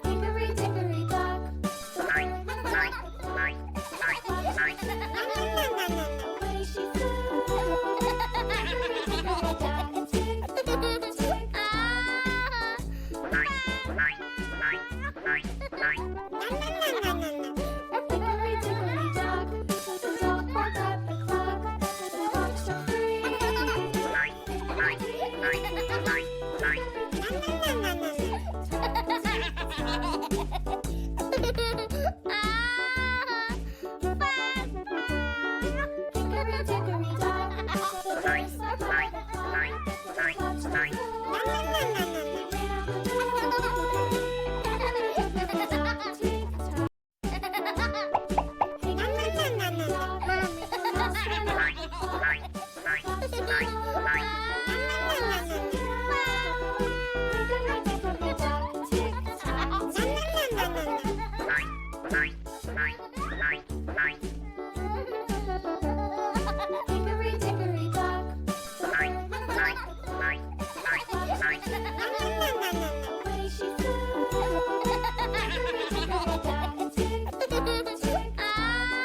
Hickory dickory dock. Away she flew. Hickory dickory dock. Tick tock, tick. Hickory dickory dock. The dog barked at the clock. The clock struck 3.